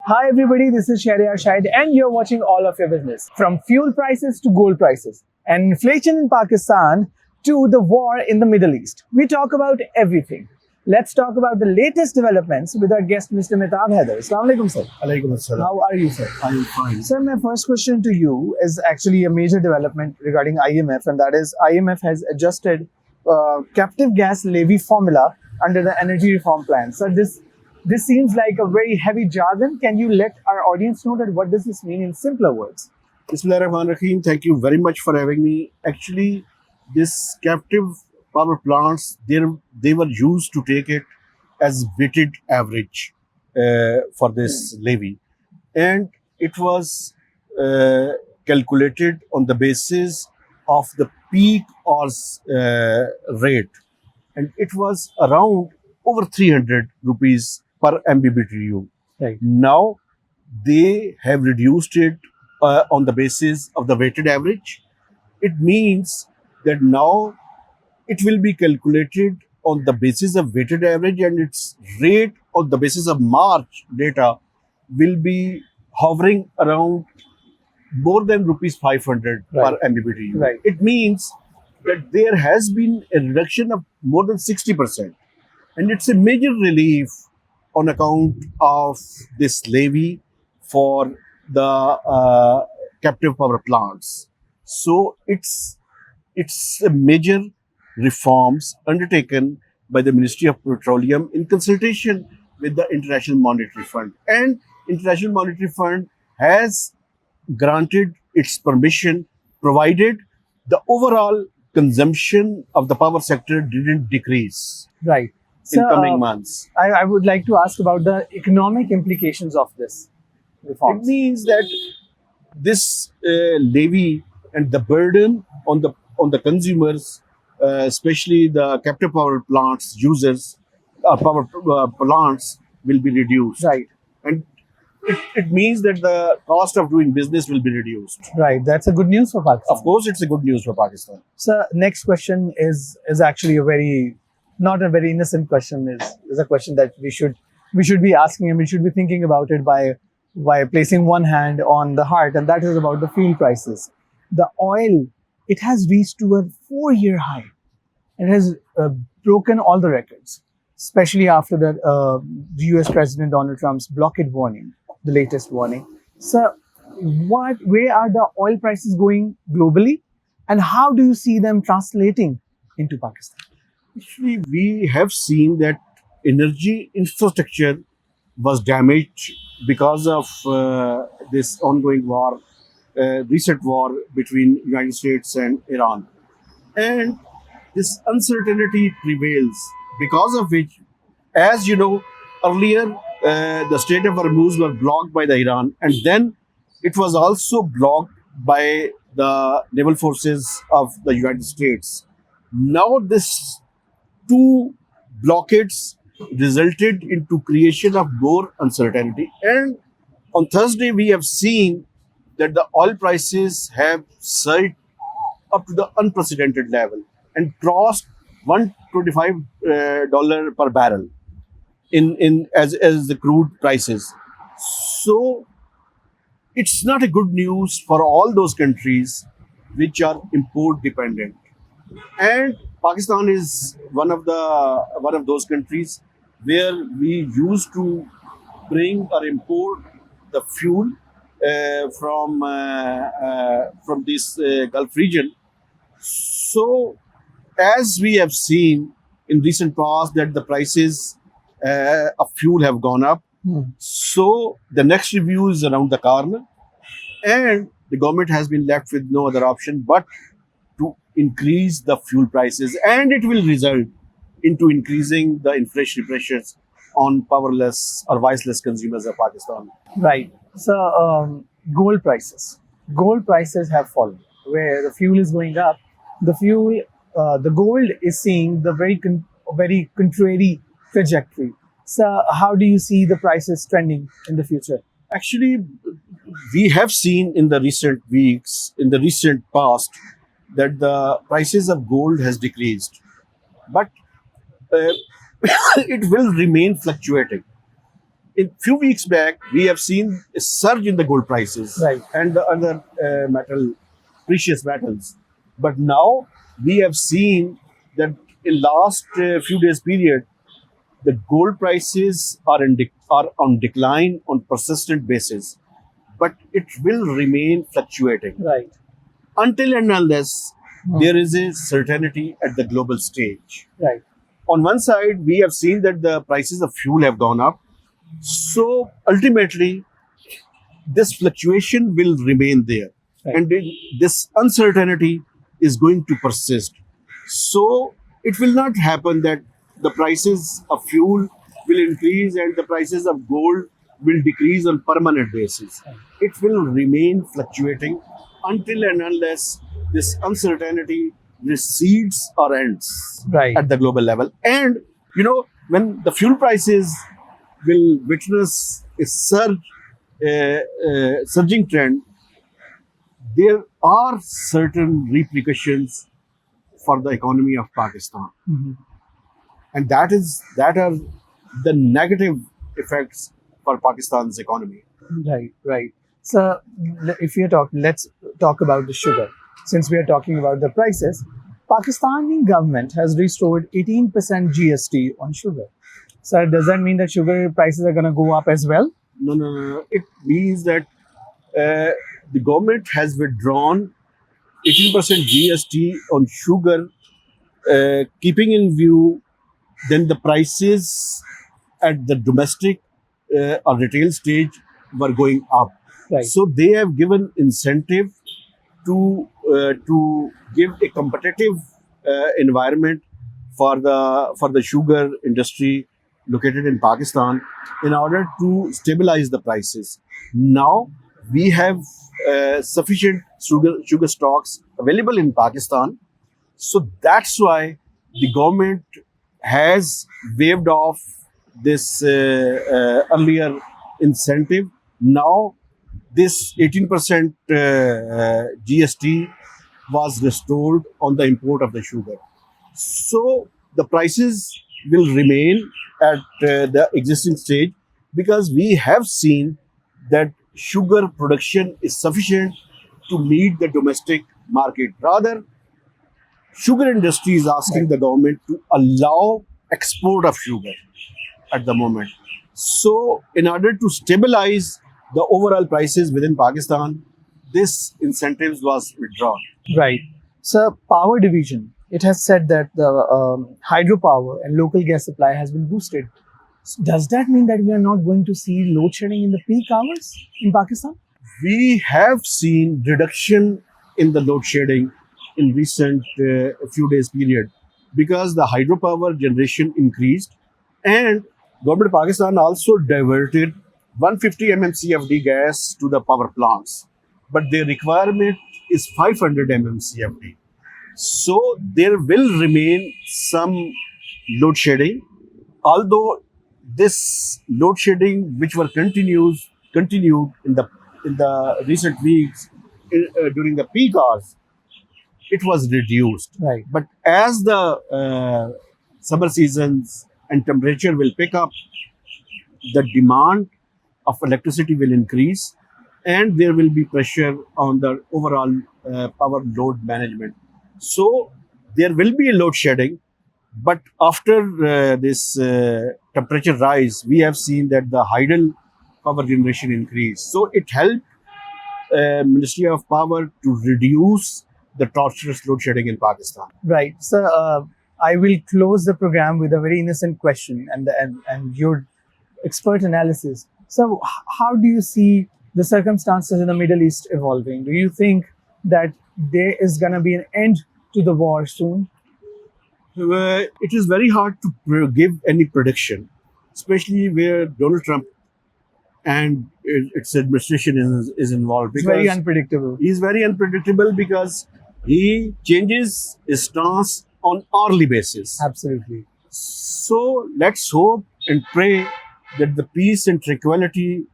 Hi everybody, this is Shahryar Shahid and you're watching All of Your Business. From fuel prices to gold prices and inflation in Pakistan to the war in the Middle East. We talk about everything. Let's talk about the latest developments with our guest Mr. Mehtab Haider. Assalamu alaikum sir. Alaikum assalam. How are you sir? I am fine. Sir, my first question to you is actually a major development regarding IMF, and that is IMF has adjusted captive gas levy formula under the energy reform plan. So this seems like a very heavy jargon. Can you let our audience know that what does this mean in simpler words? Bismillahirrahmanirrahim. Thank you very much for having me. Actually, this captive power plants, they were used to take it as weighted average for this levy. And it was calculated on the basis of the peak or rate. And it was around over 300 rupees per MBBTU. Right. Now they have reduced it on the basis of the weighted average. It means that now it will be calculated on the basis of weighted average, and its rate on the basis of March data will be hovering around more than rupees 500 Right. per MBBTU. Right. It means that there has been a reduction of more than 60%. And it's a major relief on account of this levy for the captive power plants. So it's a major reforms undertaken by the Ministry of Petroleum in consultation with the International Monetary Fund. And International Monetary Fund has granted its permission provided the overall consumption of the power sector didn't decrease Right. in So, coming months. I would like to ask about the economic implications of this It reform. means that this levy and the burden on the consumers, especially the captive power plants users, power plants will be reduced, Right. and it means that the cost of doing business will be reduced. Right. That's a good news for Pakistan. Of course, it's a good news for Pakistan. So next question is actually a very not a very innocent question. Is a question that we should be asking and we should be thinking about it by placing one hand on the heart, and that is about the fuel prices. The oil, it has reached to a 4-year high. It has broken all the records, especially after the U.S. President Donald Trump's blockade warning, the latest warning. So, where are the oil prices going globally, and how do you see them translating into Pakistan? Actually, we have seen that energy infrastructure was damaged because of this ongoing war, recent war between United States and Iran. And this uncertainty prevails, because of which, as you know, earlier the Strait of Hormuz were blocked by the Iran, and then it was also blocked by the naval forces of the United States. Now this two blockades resulted into creation of more uncertainty. And on Thursday, we have seen that the oil prices have surged up to the unprecedented level and crossed $125 per barrel as the crude prices. So it's not a good news for all those countries which are import dependent. And Pakistan is one of those countries where we used to bring or import the fuel from this Gulf region. So, as we have seen in recent past that the prices of fuel have gone up, so the next review is around the corner, and the government has been left with no other option but to increase the fuel prices, and it will result into increasing the inflationary pressures on powerless or voiceless consumers of Pakistan. Right. So gold prices. Gold prices have fallen. Where the fuel is going up, the gold is seeing the very contrary trajectory. So how do you see the prices trending in the future? Actually, we have seen in the recent weeks, in the recent past, that the prices of gold has decreased, but it will remain fluctuating. in few weeks back, we have seen a surge in the gold prices Right. and the other precious metals. But now we have seen that in last few days period, the gold prices are on decline on persistent basis, but it will remain fluctuating Right. until and unless there is a certainty at the global stage. Right. On one side, we have seen that the prices of fuel have gone up. So ultimately, this fluctuation will remain there. Right. And this uncertainty is going to persist. So it will not happen that the prices of fuel will increase and the prices of gold will decrease on permanent basis. It will remain fluctuating until and unless this uncertainty recedes or ends Right. at the global level. And when the fuel prices will witness a surging trend, there are certain repercussions for the economy of Pakistan, Mhm. and that are the negative effects for Pakistan's economy. Right, right. So, if you talk, let's talk about the sugar. Since we are talking about the prices, Pakistani government has restored 18% GST on sugar. So, does that mean that sugar prices are going to go up as well? No, no, no, no. It means that the government has withdrawn 18% GST on sugar, keeping in view then the prices at the domestic or retail stage were going up. Right. So they have given incentive to give a competitive environment for the sugar industry located in Pakistan in order to stabilize the prices. Now we have sufficient sugar stocks available in Pakistan, so that's why the government has waived off this earlier incentive. Now this 18% GST was restored on the import of the sugar. So the prices will remain at the existing stage because we have seen that sugar production is sufficient to meet the domestic market. Rather, sugar industry is asking the government to allow export of sugar at the moment. So in order to stabilize the overall prices within Pakistan, this incentives was withdrawn. Right. So, power division, it has said that the hydropower and local gas supply has been boosted. So does that mean that we are not going to see load shedding in the peak hours in Pakistan? We have seen reduction in the load shedding in recent few days period because the hydropower generation increased and government of Pakistan also diverted 150 mmcfd gas to the power plants, but their requirement is 500 mmcfd. So there will remain some load shedding, although this load shedding, which were continued in the recent weeks during the peak hours, it was reduced. Right. But as the summer seasons and temperature will pick up, the demand of electricity will increase, and there will be pressure on the overall power load management. So there will be a load shedding, but after this temperature rise, we have seen that the hydel power generation increased. So it helped Ministry of Power to reduce the torturous load shedding in Pakistan. Right. So, I will close the program with a very innocent question and your expert analysis. So, how do you see the circumstances in the Middle East evolving? Do you think that there is going to be an end to the war soon? It is very hard to give any prediction, especially where Donald Trump and its administration is involved. It's very unpredictable. He's very unpredictable because he changes his stance on hourly basis. Absolutely. So let's hope and pray that the peace and tranquility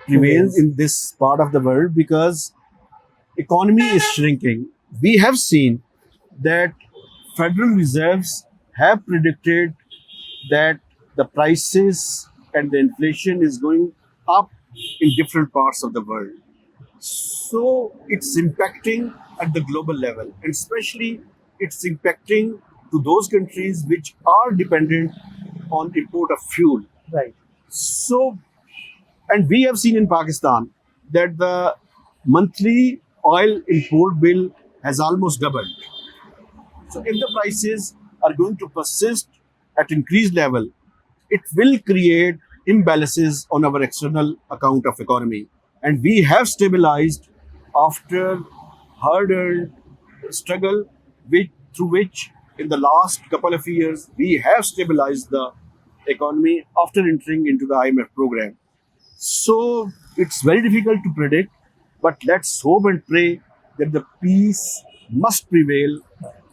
prevails in this part of the world because economy is shrinking. We have seen that Federal Reserves have predicted that the prices and the inflation is going up in different parts of the world. So it's impacting at the global level, and especially it's impacting to those countries which are dependent on import of fuel. Right. So, and we have seen in Pakistan that the monthly oil import bill has almost doubled. So if the prices are going to persist at increased level, it will create imbalances on our external account of economy. And we have stabilized after hard-earned struggle through which in the last couple of years we have stabilized the economy after entering into the IMF program. So it's very difficult to predict, but let's hope and pray that the peace must prevail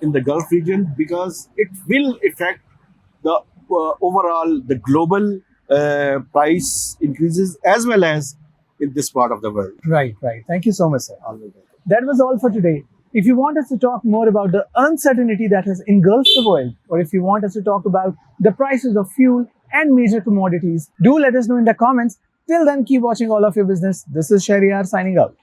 in the Gulf region, because it will affect the overall the global price increases as well as in this part of the world. Right, right. Thank you so much, sir. Always. That was all for today. If you want us to talk more about the uncertainty that has engulfed the world, or if you want us to talk about the prices of fuel and major commodities, do let us know in the comments. Till then, keep watching All of Your Business. This is Shahryar signing out.